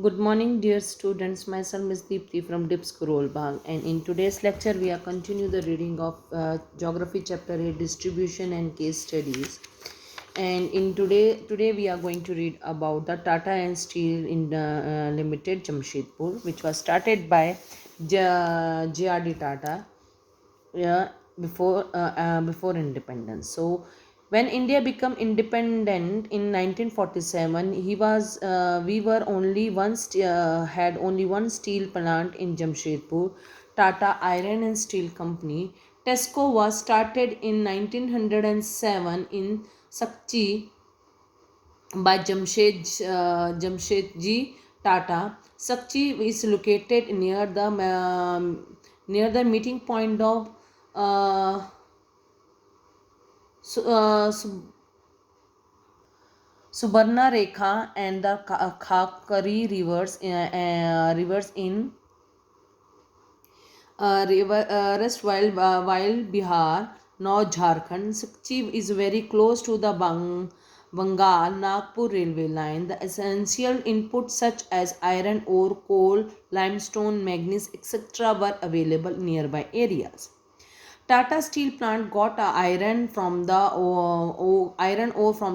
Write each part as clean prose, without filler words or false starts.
Good morning, dear students. Myself is Deepti from DIP Scroll Bag, and in today's lecture, we are continue the reading of Geography Chapter 8, Distribution and Case Studies. And in today we are going to read about the Tata and Steel in Limited Jamshedpur, which was started by J.R.D. Tata, yeah, before independence. So when India became independent in 1947, we were only had only one steel plant in Jamshedpur, Tata Iron and Steel Company. Tesco was started in 1907 in Sakchi by Jamshedji Tata. Sakchi is located near the meeting point of uh, Su- uh, Su- Subarna Rekha and the Khakari rivers in rest while Bihar, now Jharkhand. Sakchi is very close to the Bengal Nagpur railway line. The essential inputs such as iron ore, coal, limestone, manganese, etc. were available in nearby areas. Tata Steel plant got iron ore from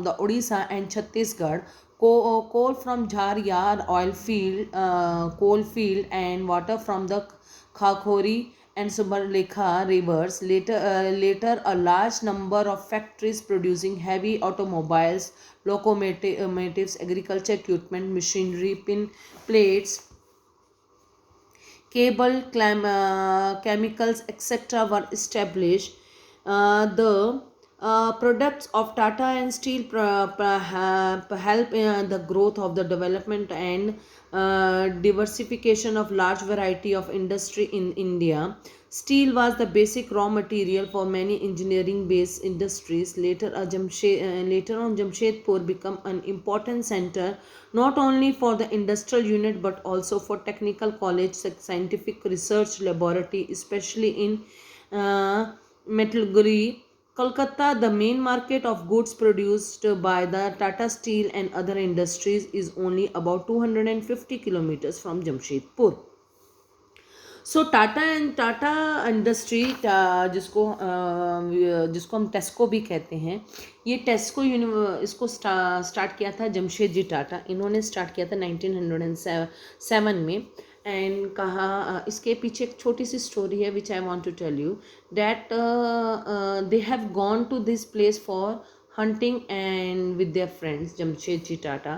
the Odisha and Chhattisgarh, coal from Jharia coal field, and water from the Khakori and Subarlekha rivers. Later, a large number of factories producing heavy automobiles, locomotives, agriculture equipment, machinery, pin plates, chemicals, etc., were established. The products of Tata and Steel help the growth of the development and diversification of large variety of industry in India. Steel was the basic raw material for many engineering-based industries. Later on, Jamshedpur became an important center not only for the industrial unit but also for technical college, scientific research laboratory, especially in metallurgy. Kolkata, the main market of goods produced by the Tata Steel and other industries, is only about 250 kilometers from Jamshedpur. So Tata and Tata industry जिसको हम टेस्को भी कहते हैं, ये टेस्को इसको start किया था जमशेद जी टाटा. इन्होंने स्टार्ट किया था 1907 में. एंड कहा इसके पीछे एक छोटी सी स्टोरी है which I want to tell you that they have gone to this place for hunting and with their friends Jamshedji Tata,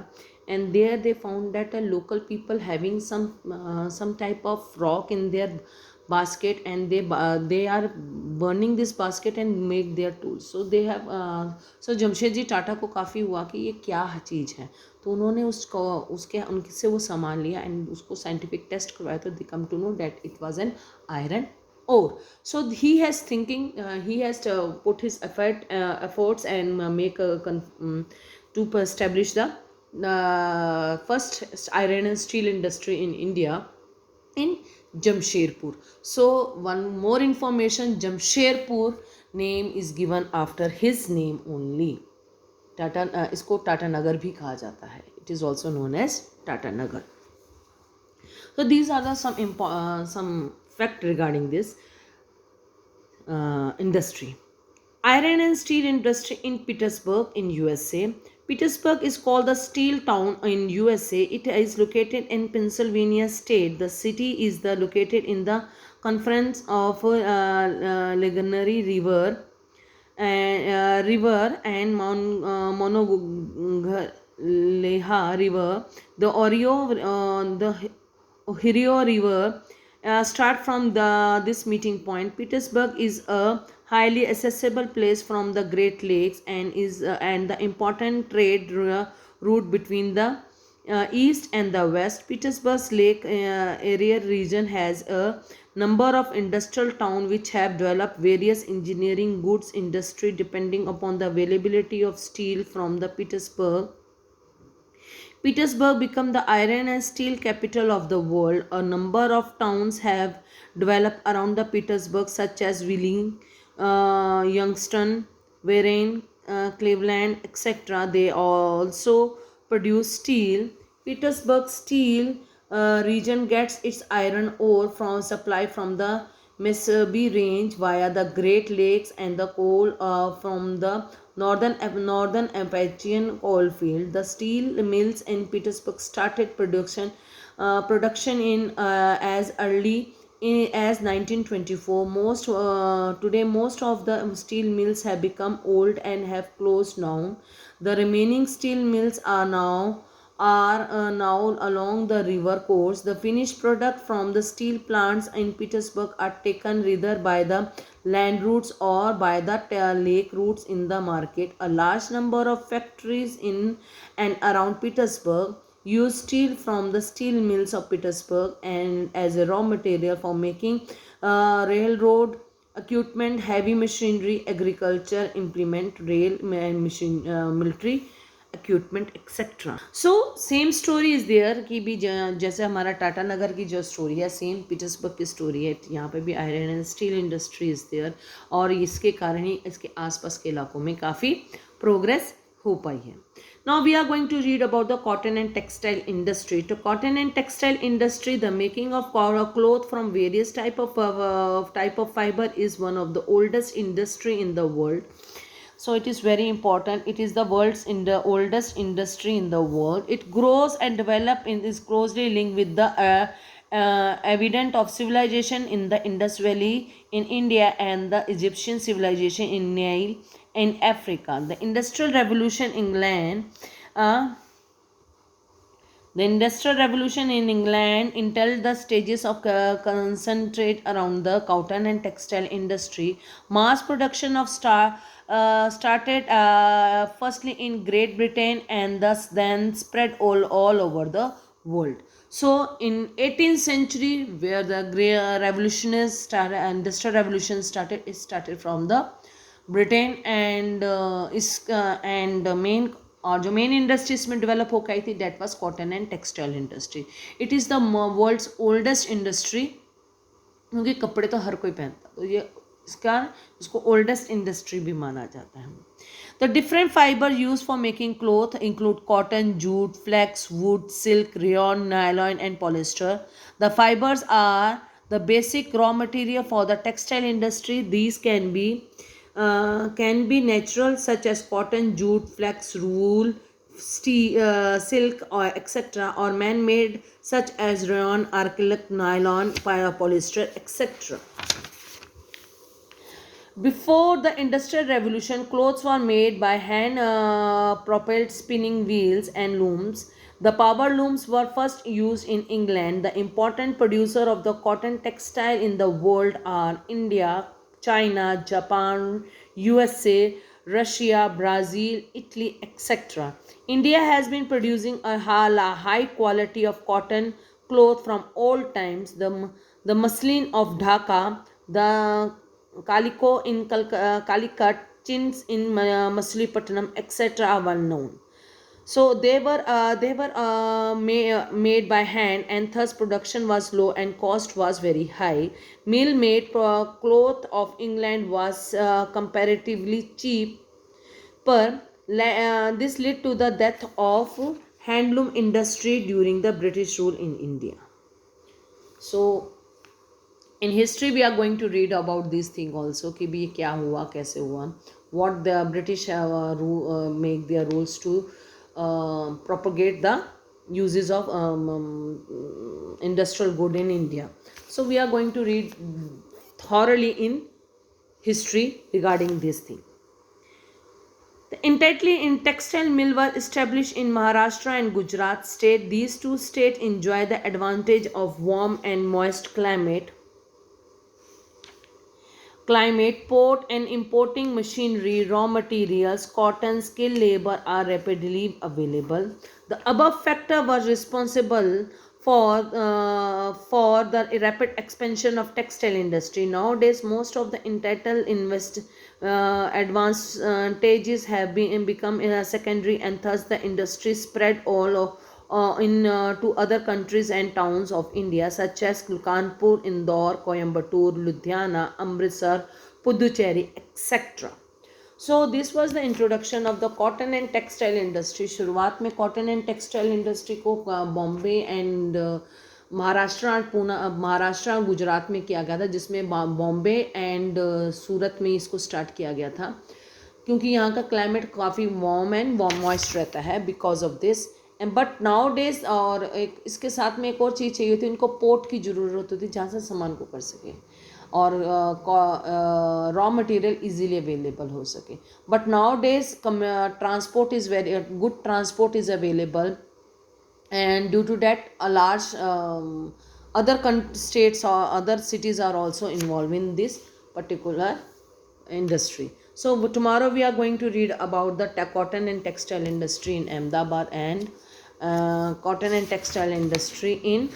and there they found that a local people having some type of rock in their basket, and they are burning this basket and make their tools. So they have so Jamshedji Tata को काफ़ी हुआ कि ये क्या चीज़ है, तो उन्होंने उसको उसके उनसे वो सामान लिया एंड उसको साइंटिफिक टेस्ट करवाया, तो they come to know that it was an iron ore. So he has put his efforts and to establish the first iron and steel industry in India in Jamshedpur. So one more information, Jamshedpur name is given after his name only. Tata इसको टाटा नगर भी कहा जाता है. It is also known as Tata Nagar. So these are the some fact regarding this industry. Iron and steel industry in Petersburg in USA. Petersburg is called the steel town in USA. It is located in Pennsylvania state. The city is located in the confluence of Legendary River and Mount Monongahela River. The Ohio River start from this meeting point. Petersburg is a highly accessible place from the Great Lakes and the important route between the east and the west. Petersburg's lake area region has a number of industrial towns which have developed various engineering goods industry depending upon the availability of steel from the Petersburg. Petersburg became the iron and steel capital of the world. A number of towns have developed around the Petersburg, such as Wheeling, Youngstown, Warren, Cleveland, etc. They also produce steel. Petersburg steel region gets its iron ore from supply from the Mississippi Range via the Great Lakes and the coal from the northern Appalachian coal field. The steel mills in Petersburg started production in as early as 1924. Today most of the steel mills have become old and have closed down. The remaining steel mills are now along the river course. The finished product from the steel plants in Petersburg are taken either by the land routes or by the lake routes in the market. A large number of factories in and around Petersburg use steel from the steel mills of Petersburg and as a raw material for making railroad equipment, heavy machinery, agriculture implement, rail and machine, military equipment etc. So same story is there कि भी जैसे हमारा टाटा नगर की जो story है same Petersburg की story है, यहाँ पे भी iron and steel industry is there और इसके कारण ही इसके आसपास के इलाकों में काफ़ी प्रोग्रेस हो पाई है. Now we are going to read about the cotton and textile industry. To cotton and textile industry, the making of cloth from various type of fiber is one of the oldest industry in the world. So it is very important. It is the world's in the oldest industry in the world. It grows and develop in is closely linked with the evident of civilization in the Indus Valley in India and the Egyptian civilization in Nile in Africa. The Industrial Revolution England. The Industrial Revolution in England entailed the stages of concentrate around the cotton and textile industry. Mass production of started firstly in Great Britain and thus then spread all over the world. So in 18th century, where the industrial revolution started, it started from the Britain and main और जो main industry इसमें develop हो गई थी that was cotton and textile industry. It is the world's oldest industry क्योंकि कपड़े तो हर कोई पहनता, तो ये इसको ओल्डेस्ट इंडस्ट्री भी माना जाता है. The different fibre use for making cloth include cotton, jute, flax, wool, silk, rayon, nylon and polyester. The fibres are the basic raw material for the textile industry. These can be natural such as cotton, jute, flax, wool, silk or etc., or man-made such as rayon, acrylic, nylon, polyester etc. Before the Industrial Revolution, clothes were made by hand-propelled spinning wheels and looms. The power looms were first used in England. The important producer of the cotton textile in the world are India, China, Japan, USA, Russia, Brazil, Italy, etc. India has been producing a high quality of cotton cloth from old times. The muslin of Dhaka, the calico in Calicut, chins in Masulipatanam, etc. are well known. So they were made by hand, and thus production was low and cost was very high. Mill made cloth of England was comparatively cheap. This led to the death of handloom industry during the British rule in India. So in history we are going to read about this thing also कि भी क्या हुआ कैसे हुआ, what the British make their rules to propagate the uses of industrial good in India. So we are going to read thoroughly in history regarding this thing. The entirely textile mill was established in Maharashtra and Gujarat state. These two states enjoy the advantage of warm and moist climate, port and importing machinery, raw materials, cotton, skilled labor are rapidly available. The above factor was responsible for the rapid expansion of textile industry. Nowadays, most of the entitled advantages have become secondary, and thus the industry spread all to other countries and towns of India such as Kanpur, Indore, Coimbatore, Ludhiana, Amritsar, Puducherry, etc. So this was the introduction of the cotton and textile industry. शुरुआत में cotton and textile industry को Bombay and Maharashtra और महाराष्ट्र और गुजरात में किया गया था, जिसमें बॉम्बे एंड सूरत में इसको स्टार्ट किया गया था, क्योंकि यहाँ का क्लाइमेट काफ़ी वार्म एंड मॉइस्ट रहता है because of this. And but now days, और एक इसके साथ में एक और चीज़ चाहिए होती, इनको पोर्ट की ज़रूरत होती जहाँ से सामान को कर सके और रॉ मटेरियल इजीली अवेलेबल हो सके। But now days transport is very good, transport is available, and due to that a large other states or other cities are also involved in this particular industry. So tomorrow we are going to read about the cotton and textile industry in Ahmedabad and cotton and textile industry in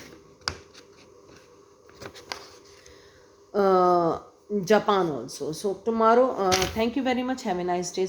Japan also. So tomorrow, thank you very much, have a nice day.